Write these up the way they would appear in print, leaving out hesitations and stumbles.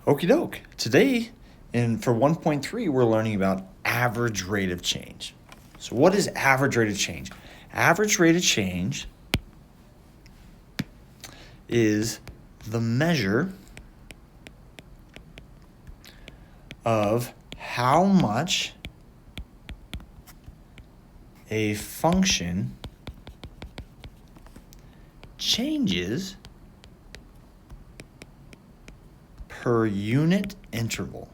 Okie doke. Today, for 1.3, we're learning about average rate of change. So what is average rate of change? Average rate of change is the measure of how much a function changes per unit interval.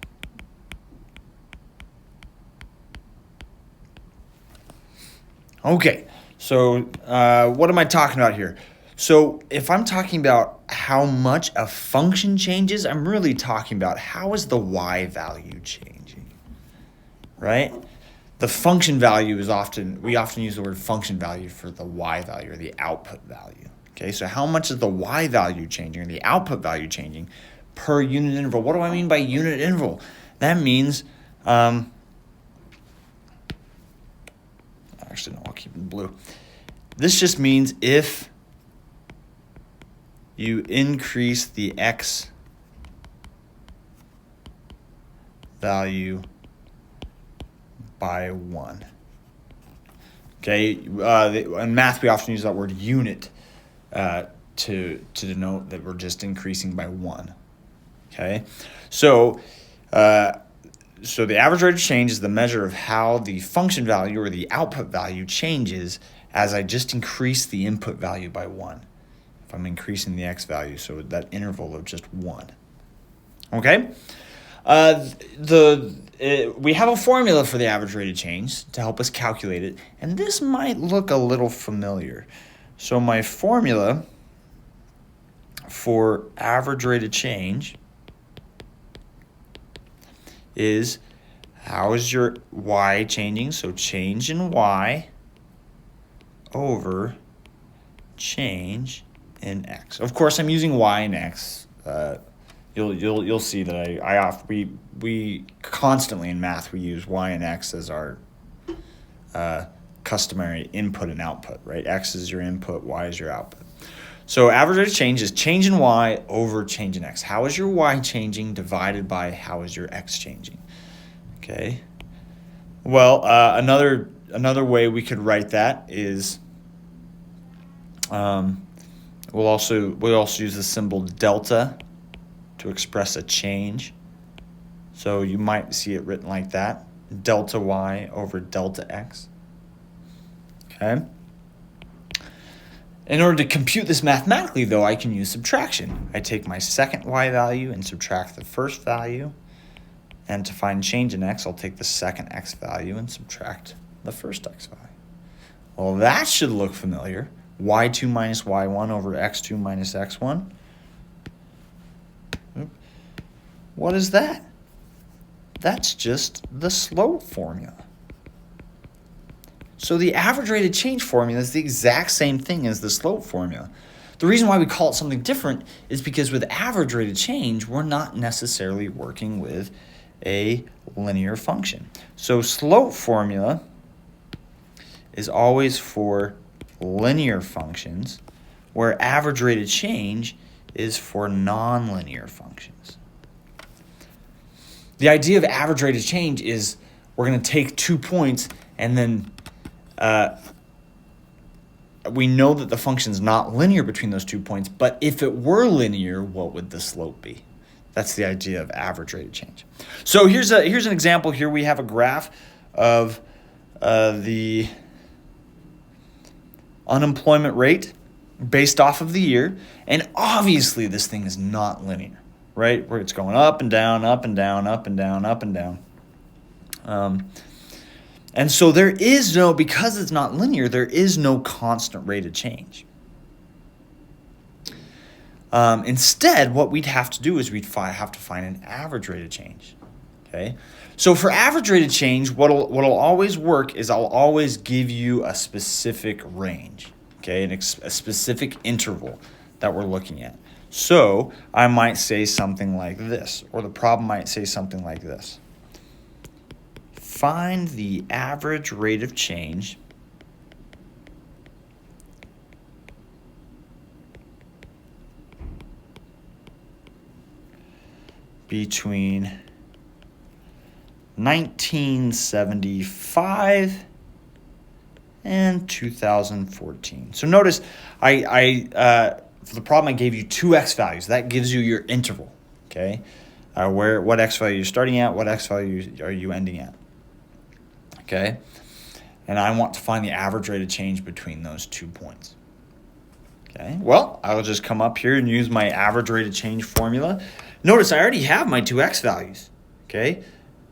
Okay, so what am I talking about here? So if I'm talking about how much a function changes, I'm really talking about how is the y value changing, right? The function value is we often use the word function value for the y value or the output value. Okay, so how much is the y value changing or the output value changing per unit interval? What do I mean by unit interval? That means, actually, no, I'll keep it in blue. This just means if you increase the x value by 1. Okay, in math we often use that word unit to denote that we're just increasing by 1. Okay, so the average rate of change is the measure of how the function value or the output value changes as I just increase the input value by 1. If I'm increasing the x value, so that interval of just 1. Okay? We have a formula for the average rate of change to help us calculate it, and this might look a little familiar. So my formula for average rate of change is how is your y changing? So change in y over change in x. Of course, I'm using y and x. You'll see that we constantly in math we use y and x as our customary input and output, right? X is your input, y is your output. So average rate of change is change in y over change in x. How is your y changing divided by how is your x changing? Okay. Well, another way we could write that is we'll also use the symbol delta to express a change. So you might see it written like that, delta y over delta x. Okay. In order to compute this mathematically, though, I can use subtraction. I take my second y value and subtract the first value. And to find change in x, I'll take the second x value and subtract the first x value. Well, that should look familiar. y2 minus y1 over x2 minus x1. What is that? That's just the slope formula. So the average rate of change formula is the exact same thing as the slope formula. The reason why we call it something different is because with average rate of change, we're not necessarily working with a linear function. So slope formula is always for linear functions, where average rate of change is for nonlinear functions. The idea of average rate of change is we're going to take 2 points and then we know that the function is not linear between those 2 points, but if it were linear, what would the slope be? That's the idea of average rate of change. So here's an example. Here we have a graph of the unemployment rate based off of the year, and obviously this thing is not linear, right? Where it's going up and down, up and down, up and down, up and down. And so there is no, because it's not linear, there is no constant rate of change. Instead, what we'd have to do is we'd have to find an average rate of change. Okay, so for average rate of change, what'll always work is I'll always give you a specific range, okay, a specific interval that we're looking at. So I might say something like this, or the problem might say something like this. Find the average rate of change between 1975 and 2014. So notice for the problem I gave you two x values. That gives you your interval, okay? What x value you're starting at, what x value are you ending at, okay? And I want to find the average rate of change between those 2 points. Okay, well, I'll just come up here and use my average rate of change formula. Notice I already have my two x values, okay?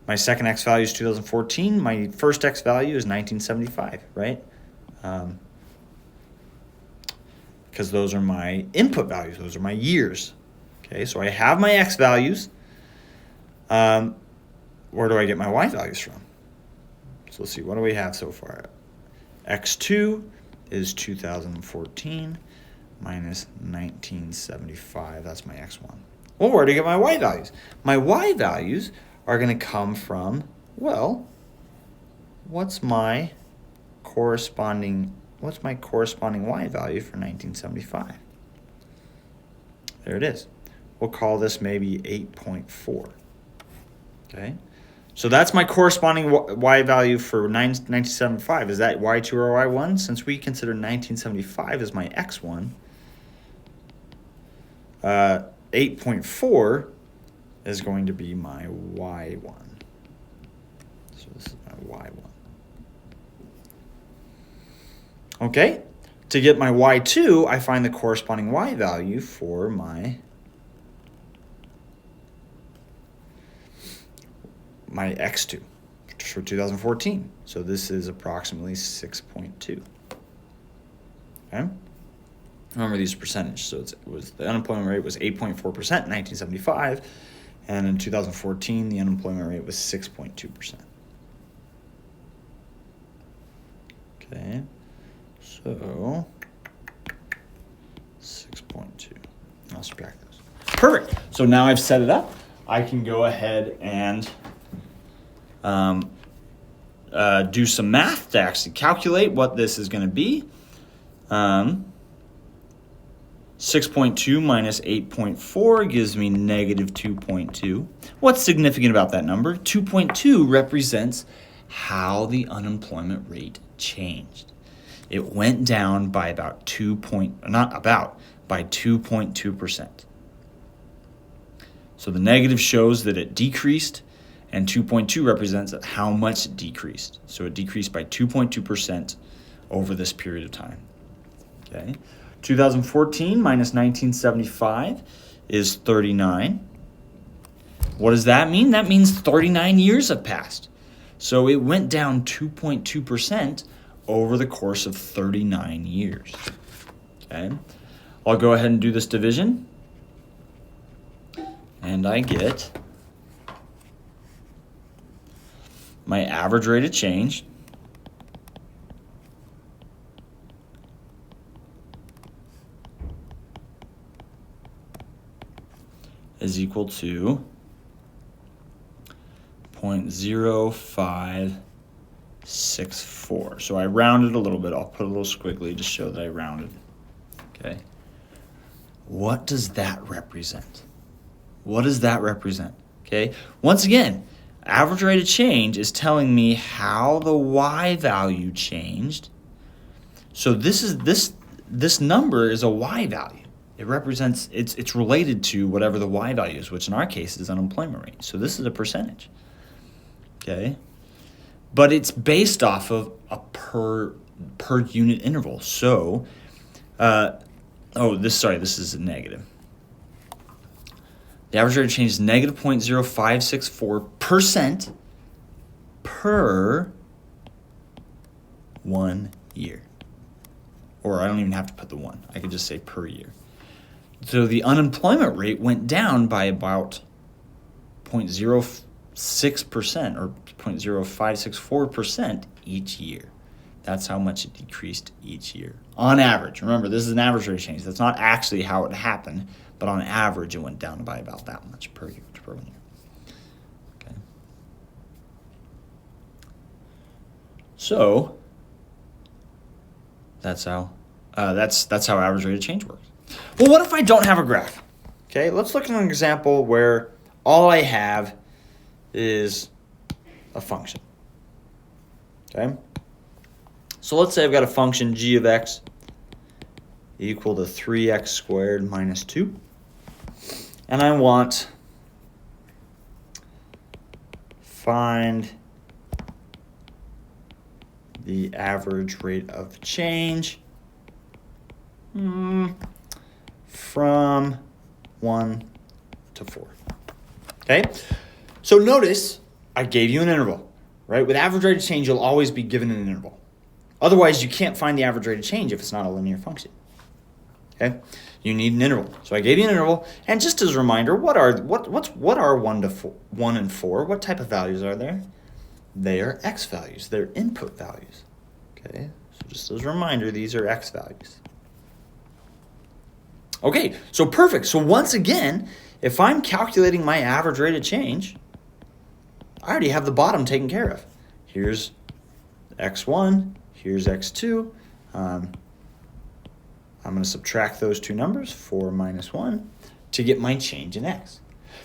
My second x value is 2014. My first x value is 1975, right? Because those are my input values. Those are my years. Okay, so I have my x values. Where do I get my y values from? So let's see, what do we have so far? X2 is 2014 minus 1975. That's my x1. Well, where do I get my y values? My y values are going to come from, well, what's my corresponding y value for 1975? There it is. We'll call this maybe 8.4. Okay? So that's my corresponding y value for 1975. Is that y2 or y1? Since we consider 1975 as my x1, 8.4 is going to be my y1. So this is my y1. Okay, to get my y2, I find the corresponding y value for my x2 for 2014. So this is approximately 6.2. Okay. Remember these percentage. So the unemployment rate was 8.4% in 1975, and in 2014 the unemployment rate was 6.2%. Okay. So 6.2. I'll subtract those. Perfect. So now I've set it up. I can go ahead and do some math to actually calculate what this is going to be. 6.2 minus 8.4 gives me negative 2.2. What's significant about that number? 2.2 represents how the unemployment rate changed. It went down by by 2.2%. So the negative shows that it decreased, and 2.2 represents how much it decreased. So it decreased by 2.2% over this period of time. Okay. 2014 minus 1975 is 39. What does that mean? That means 39 years have passed. So it went down 2.2% over the course of 39 years. Okay. I'll go ahead and do this division. And I get my average rate of change is equal to 0.0564. So I rounded a little bit. I'll put a little squiggly to show that I rounded. Okay. What does that represent? What does that represent? Okay. Once again, average rate of change is telling me how the y value changed. So this number is a y value. It represents, it's related to whatever the y value is, which in our case is unemployment rate. So this is a percentage. Okay. But it's based off of a per unit interval. So this is a negative. The average rate of change is negative 0.0564% per 1 year. Or I don't even have to put the 1. I could just say per year. So the unemployment rate went down by about 0.06% or 0.0564% each year. That's how much it decreased each year. On average. Remember, this is an average rate of change. That's not actually how it happened, but on average, it went down by about that much per year, per 1 year. Okay. So that's how average rate of change works. Well, what if I don't have a graph? Okay, let's look at an example where all I have is a function. Okay? So let's say I've got a function g of x equal to 3x squared minus 2. And I want find the average rate of change from 1 to 4. Okay? So notice I gave you an interval, right? With average rate of change, you'll always be given an interval. Otherwise, you can't find the average rate of change if it's not a linear function. Okay? You need an interval. So I gave you an interval, and just as a reminder, what are 1 and 4? What type of values are there? They are x values. They're input values. Okay? So just as a reminder, these are x values. Okay, so perfect. So once again, if I'm calculating my average rate of change, I already have the bottom taken care of. Here's x1, here's x2. I'm going to subtract those two numbers, 4 minus 1, to get my change in x.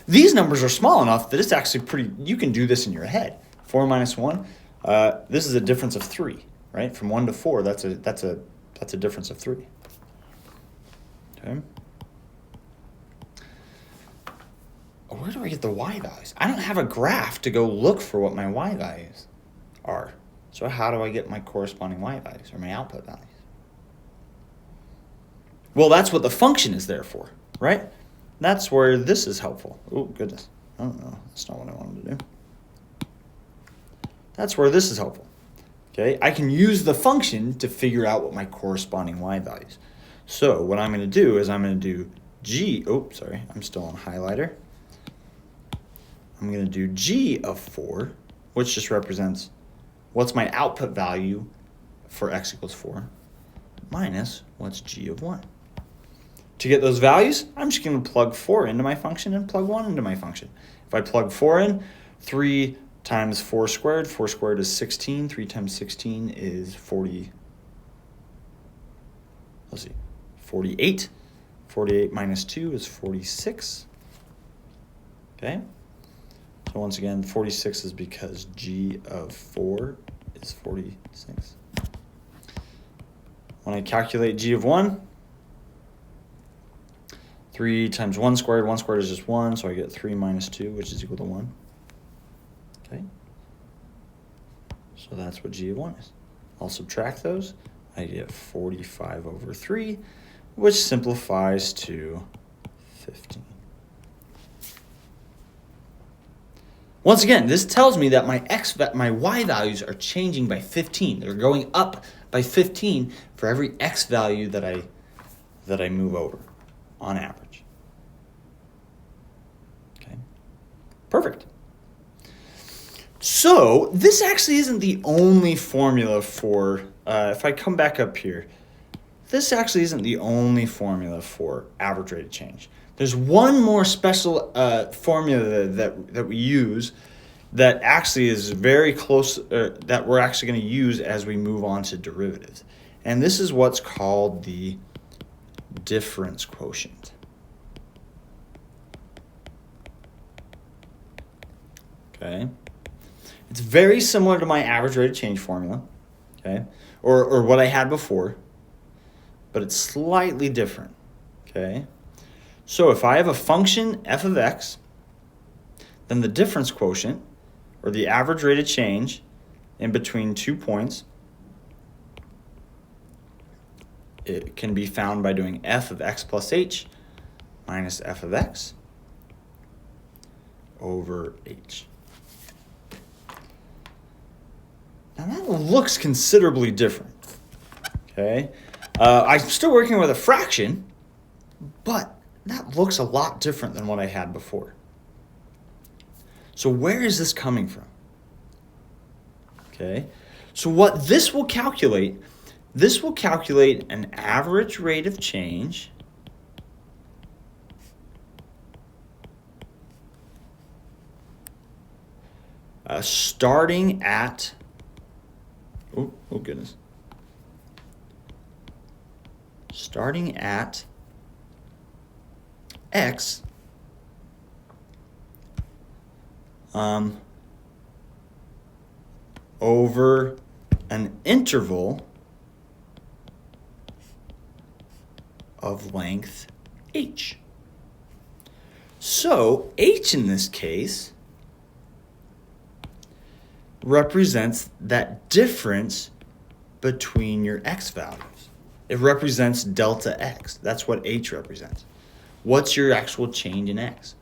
These numbers are small enough that it's actually pretty, you can do this in your head. 4 minus 1, this is a difference of 3, right? From 1 to 4, that's a difference of 3. Okay. Where do I get the y values? I don't have a graph to go look for what my y values are. So how do I get my corresponding y values or my output values? Well, that's what the function is there for, right? That's where this is helpful. Oh, goodness. Oh, no, that's not what I wanted to do. That's where this is helpful. Okay, I can use the function to figure out what my corresponding y values. So what I'm going to do is I'm going to do I'm still on highlighter. I'm going to do g of 4, which just represents what's my output value for x equals 4, minus what's g of 1. To get those values, I'm just going to plug 4 into my function and plug 1 into my function. If I plug 4 in, 3 times 4 squared is 16. 3 times 16 is 40. Let's see, 48. 48 minus 2 is 46. Okay? So once again, 46 is because g of 4 is 46. When I calculate g of 1, 3 times 1 squared is just 1, so I get 3 minus 2, which is equal to 1. Okay? So that's what g of 1 is. I'll subtract those. I get 45 over 3, which simplifies to 15. Once again, this tells me that my y values are changing by 15. They're going up by 15 for every x value that I move over on average. Okay, perfect. So this actually isn't the only formula for, if I come back up here, this actually isn't the only formula for average rate of change. There's one more special formula that we use that actually is very close, that we're actually going to use as we move on to derivatives. And this is what's called the difference quotient. Okay. It's very similar to my average rate of change formula, okay, or what I had before, but it's slightly different, okay? So if I have a function f of x, then the difference quotient, or the average rate of change in between 2 points, it can be found by doing f of x plus h minus f of x over h. Now that looks considerably different, okay? I'm still working with a fraction, but that looks a lot different than what I had before. So where is this coming from? Okay, so what this will calculate an average rate of change starting at, oh goodness, starting at x over an interval of length h. So h in this case represents that difference between your x values. It represents delta x. That's what h represents. What's your actual change in x?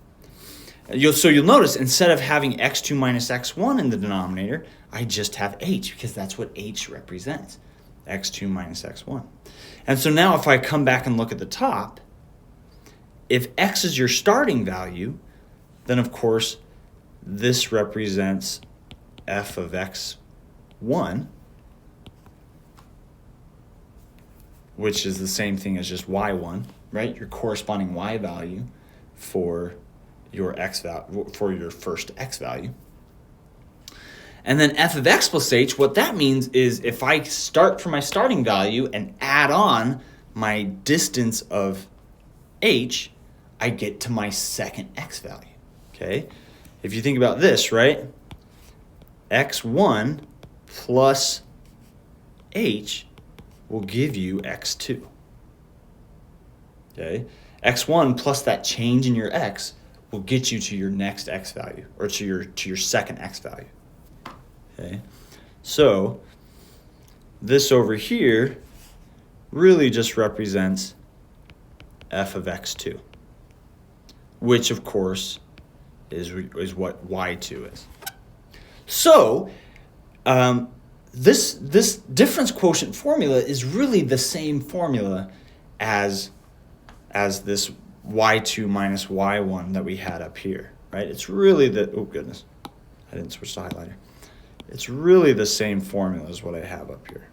So you'll notice instead of having x2 minus x1 in the denominator, I just have h because that's what h represents, x2 minus x1. And so now if I come back and look at the top, if x is your starting value, then of course this represents f of x1, which is the same thing as just y1, right? Your corresponding y value for your x value, for your first x value. And then f of x plus h, what that means is if I start from my starting value and add on my distance of h, I get to my second x value, okay? If you think about this, right? x1 plus h will give you x2, okay? x1 plus that change in your x will get you to your next x value, or to your second x value. Okay, so this over here really just represents f of x2, which of course is what y2 is. So this difference quotient formula is really the same formula as this y2 minus y1 that we had up here, right? It's really oh goodness, I didn't switch to highlighter. It's really the same formula as what I have up here.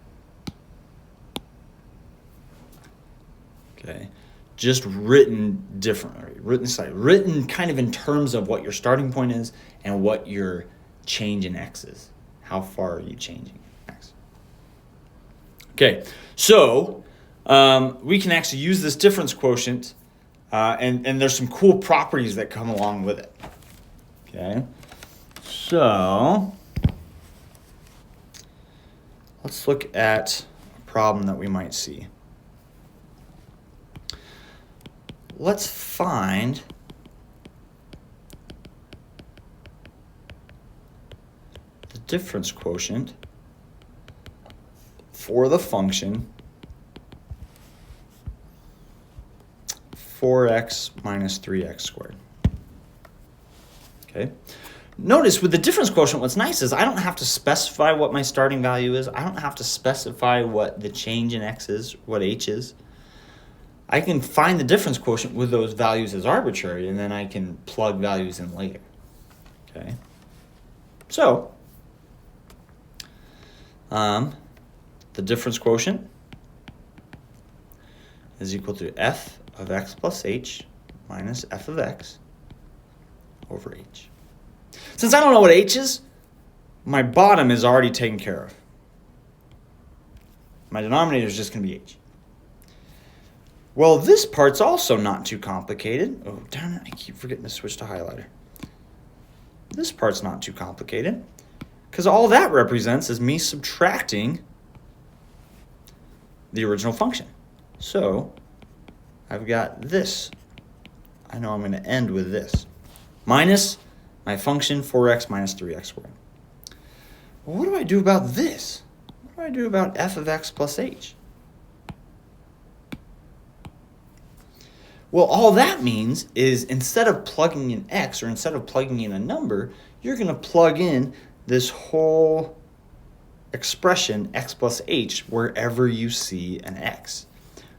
Okay, just written differently, written kind of in terms of what your starting point is and what your change in x is. How far are you changing x? Okay, so we can actually use this difference quotient, and there's some cool properties that come along with it. Okay, so let's look at a problem that we might see. Let's find the difference quotient for the function 4x minus 3x squared. Okay. Notice with the difference quotient, what's nice is I don't have to specify what my starting value is. I don't have to specify what the change in x is, what h is. I can find the difference quotient with those values as arbitrary, and then I can plug values in later. Okay. So, the difference quotient is equal to f of x plus h minus f of x over h. Since I don't know what h is, my bottom is already taken care of. My denominator is just going to be h. Well, this part's also not too complicated. Oh, darn it, I keep forgetting to switch to highlighter. This part's not too complicated, because all that represents is me subtracting the original function. So I've got this. I know I'm going to end with this. Minus my function 4x minus 3x squared. Well, what do I do about this? What do I do about f of x plus h? Well, all that means is instead of plugging in x, or instead of plugging in a number, you're going to plug in this whole expression x plus h wherever you see an x.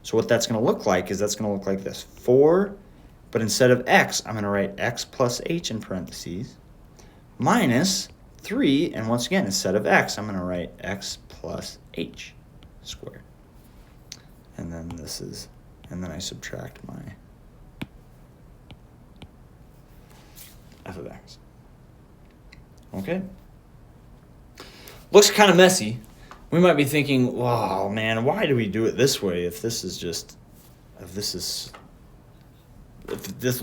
So what that's going to look like is that's going to look like this. 4, but instead of x, I'm going to write x plus h in parentheses, minus 3, and once again, instead of x, I'm going to write x plus h squared. And then this is, and then I subtract my f of x. Okay? Looks kind of messy. We might be thinking, wow, man, why do we do it this way if this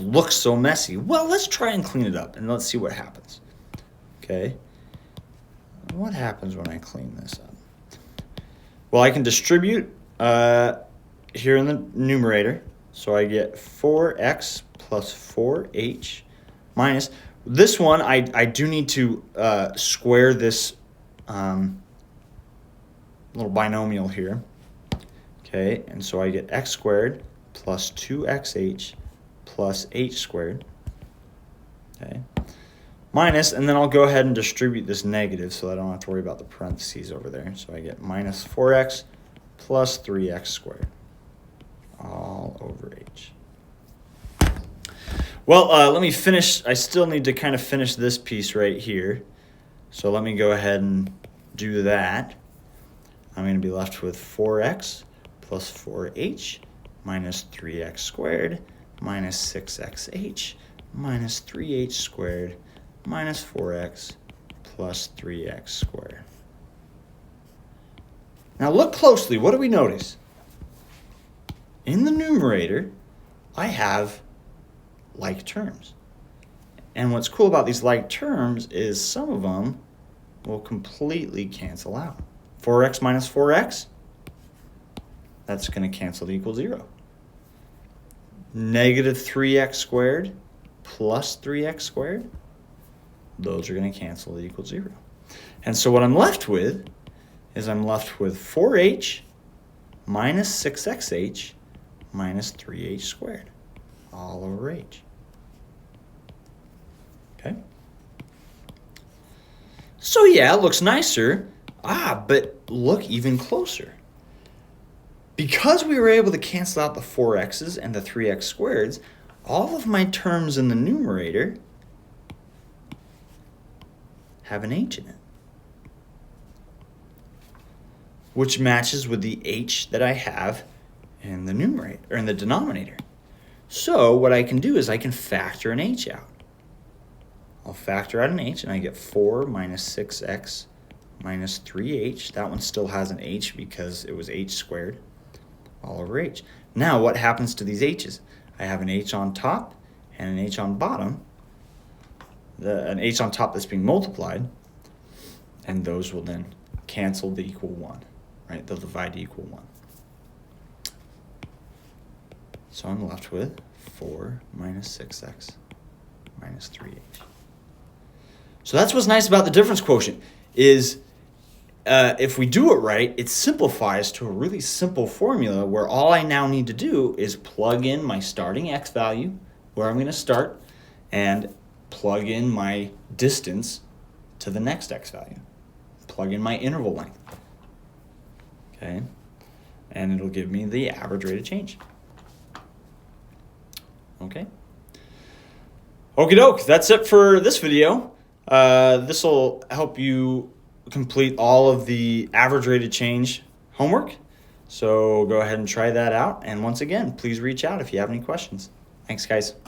looks so messy? Well, let's try and clean it up and let's see what happens. okay? What happens when I clean this up? Well, I can distribute here in the numerator. So I get 4x plus 4h minus. This one, I do need to square this little binomial here. Okay, and so I get x squared plus 2xh plus h squared. Okay, minus, and then I'll go ahead and distribute this negative so I don't have to worry about the parentheses over there. So I get minus 4x plus 3x squared all over h. Well, let me finish. I still need to kind of finish this piece right here. So let me go ahead and do that. I'm going to be left with 4x plus 4h minus 3x squared minus 6xh minus 3h squared minus 4x plus 3x squared. Now look closely. What do we notice? In the numerator, I have like terms. And what's cool about these like terms is some of them will completely cancel out. 4x minus 4x, that's going to cancel to equal 0. Negative 3x squared plus 3x squared, those are going to cancel to equal 0. And so what I'm left with is I'm left with 4h minus 6xh minus 3h squared all over h. Okay? So yeah, it looks nicer. But look even closer. Because we were able to cancel out the 4x's and the 3x squareds, all of my terms in the numerator have an h in it, which matches with the h that I have in the numerator or in the denominator. So what I can do is I can factor an h out. I'll factor out an h, and I get 4 minus 6x minus 3h. That one still has an h because it was h squared all over h. Now what happens to these h's? I have an h on top and an h on bottom. An h on top that's being multiplied, and those will then cancel to equal 1. Right? They'll divide to equal 1. So I'm left with 4 minus 6x minus 3h. So that's what's nice about the difference quotient is if we do it right, it simplifies to a really simple formula where all I now need to do is plug in my starting x value, where I'm going to start, and plug in my distance to the next x value. Plug in my interval length. Okay? And it'll give me the average rate of change. Okay? Okie doke, that's it for this video. This will help you complete all of the average rate of change homework. So go ahead and try that out. And once again, please reach out if you have any questions. Thanks, guys.